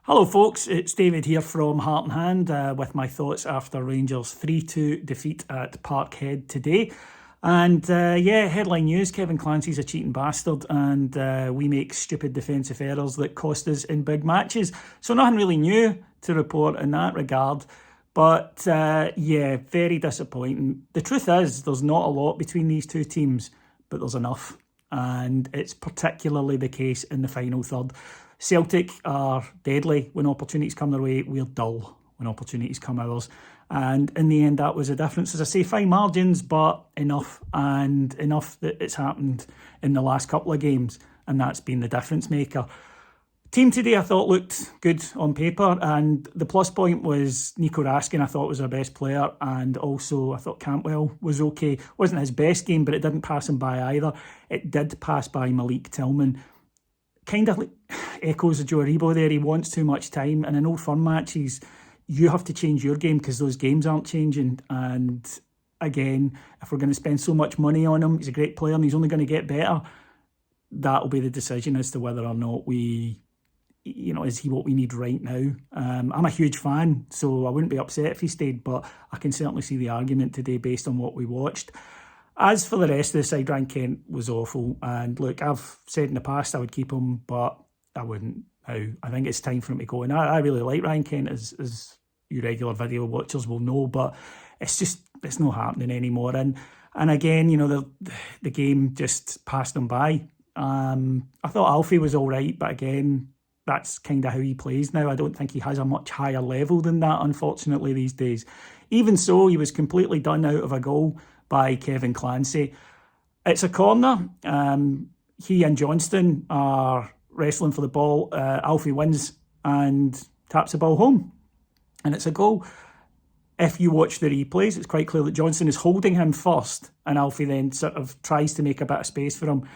Hello folks, it's David here from Heart and Hand with my thoughts after Rangers' 3-2 defeat at Parkhead today. And headline news, Kevin Clancy's a cheating bastard and we make stupid defensive errors that cost us in big matches. So nothing really new to report in that regard. But very disappointing. The truth is, there's not a lot between these two teams, but there's enough. And it's particularly the case in the final third. Celtic are deadly when opportunities come their way. We're dull when opportunities come ours. And in the end, that was a difference. As I say, fine margins, but enough. And enough that it's happened in the last couple of games. And that's been the difference maker. Team today I thought looked good on paper. And the plus point was Nico Raskin, I thought was our best player. And also I thought Cantwell was okay. Wasn't his best game, but it didn't pass him by either. It did pass by Malik Tillman. Kind of echoes of Joe Aribo there. He wants too much time. And in Old Firm matches, you have to change your game because those games aren't changing. And again, if we're going to spend so much money on him, he's a great player and he's only going to get better. That'll be the decision as to whether or not is he what we need right now? I'm a huge fan, so I wouldn't be upset if he stayed, but I can certainly see the argument today based on what we watched. As for the rest of the side, Ryan Kent was awful. And look, I've said in the past I would keep him, but I wouldn't now. I think it's time for him to go. And I really like Ryan Kent, as you regular video watchers will know, but it's not happening anymore. And again, the game just passed him by. I thought Alfie was all right, but again, that's kind of how he plays now. I don't think he has a much higher level than that, unfortunately, these days. Even so, he was completely done out of a goal by Kevin Clancy. It's a corner. He and Johnston are wrestling for the ball. Alfie wins and taps the ball home. And it's a goal. If you watch the replays, it's quite clear that Johnston is holding him first and Alfie then sort of tries to make a bit of space for him.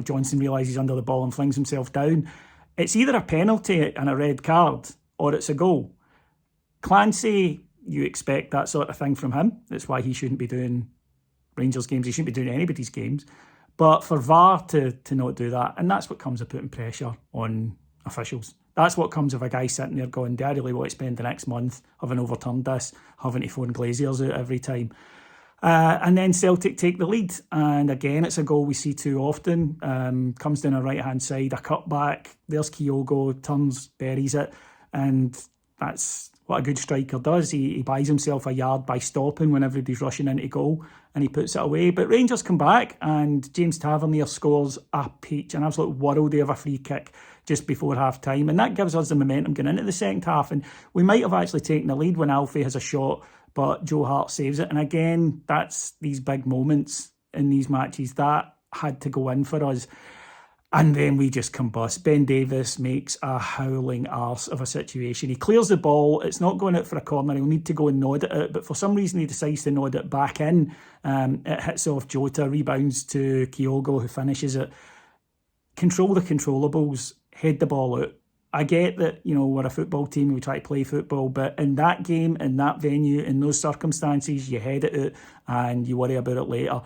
Johnston realises he's under the ball and flings himself down. It's either a penalty and a red card or it's a goal. Clancy, you expect that sort of thing from him. That's why he shouldn't be doing Rangers games. He shouldn't be doing anybody's games. But for VAR to not do that, and that's what comes of putting pressure on officials. That's what comes of a guy sitting there going, do I really want to spend the next month having overturned this, having to phone Glaziers out every time? And then Celtic take the lead. And again, it's a goal we see too often. Comes down our right-hand side, a cutback. There's Kyogo, turns, buries it. And that's what a good striker does. He buys himself a yard by stopping when everybody's rushing into goal and he puts it away. But Rangers come back and James Tavernier scores an absolute worldie of a free kick just before half-time. And that gives us the momentum going into the second half. And we might have actually taken the lead when Alfie has a shot, but Joe Hart saves it. And again, that's these big moments in these matches that had to go in for us. And then we just combust. Ben Davis makes a howling arse of a situation. He clears the ball. It's not going out for a corner. He'll need to go and nod at it. But for some reason, he decides to nod it back in. It hits off Jota, rebounds to Kyogo, who finishes it. Control the controllables. Head the ball out. I get that, we're a football team. We try to play football. But in that game, in that venue, in those circumstances, you head it out and you worry about it later.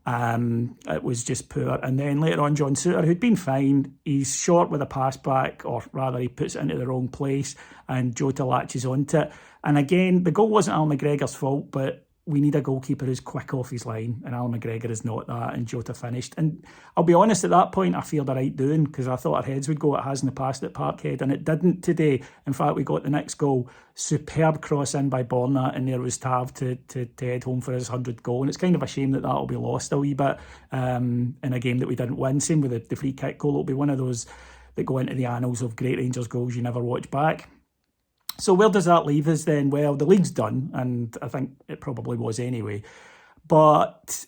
It was just poor. And then later on, John Souttar, who'd been fine, he's short with a pass back, or rather he puts it into the wrong place and Jota latches onto it. And again, the goal wasn't Al McGregor's fault, but we need a goalkeeper who's quick off his line, and Al McGregor is not that, and Jota finished. And I'll be honest, at that point I feared the right doing, because I thought our heads would go. It has in the past at Parkhead, and it didn't today. In fact, we got the next goal. Superb cross in by Borna, and there was Tav to head home for his 100th goal. And it's kind of a shame that that'll be lost a wee bit in a game that we didn't win. Same with the free kick goal. It'll be one of those that go into the annals of great Rangers goals you never watch back. So where does that leave us then? Well, the league's done, and I think it probably was anyway. But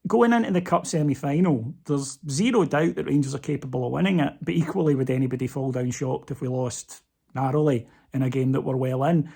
going into the Cup semi-final, there's zero doubt that Rangers are capable of winning it, but equally would anybody fall down shocked if we lost narrowly in a game that we're well in?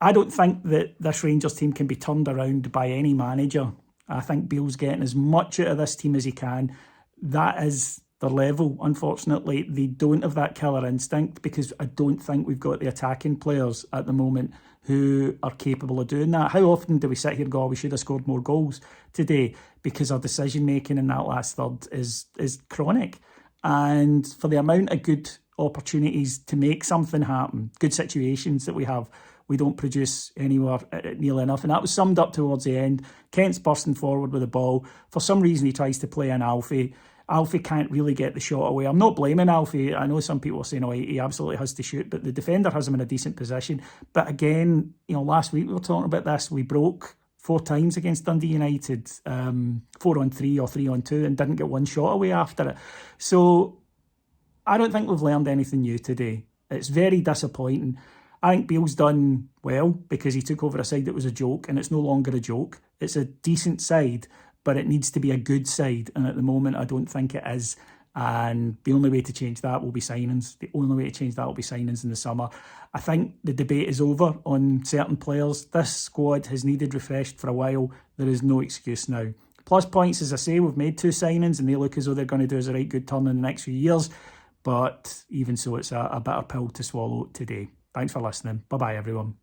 I don't think that this Rangers team can be turned around by any manager. I think Beale's getting as much out of this team as he can. That is their level. Unfortunately, they don't have that killer instinct, because I don't think we've got the attacking players at the moment who are capable of doing that. How often do we sit here and go, oh, we should have scored more goals today? Because our decision making in that last third is chronic. And for the amount of good opportunities to make something happen, good situations that we have, we don't produce anywhere nearly enough. And that was summed up towards the end. Kent's bursting forward with the ball. For some reason, he tries to play in Alfie. Alfie can't really get the shot away. I'm not blaming Alfie. I know some people are saying, oh, he absolutely has to shoot, but the defender has him in a decent position. But again, last week we were talking about this. We broke 4 times against Dundee United, 4-on-3 or 3-on-2, and didn't get one shot away after it. So I don't think we've learned anything new today. It's very disappointing. I think Beale's done well because he took over a side that was a joke, and it's no longer a joke. It's a decent side, but it needs to be a good side. And at the moment, I don't think it is. And the only way to change that will be signings. The only way to change that will be signings in the summer. I think the debate is over on certain players. This squad has needed refreshed for a while. There is no excuse now. Plus points, as I say, we've made 2 signings and they look as though they're going to do us a right good turn in the next few years. But even so, it's a bitter pill to swallow today. Thanks for listening. Bye-bye, everyone.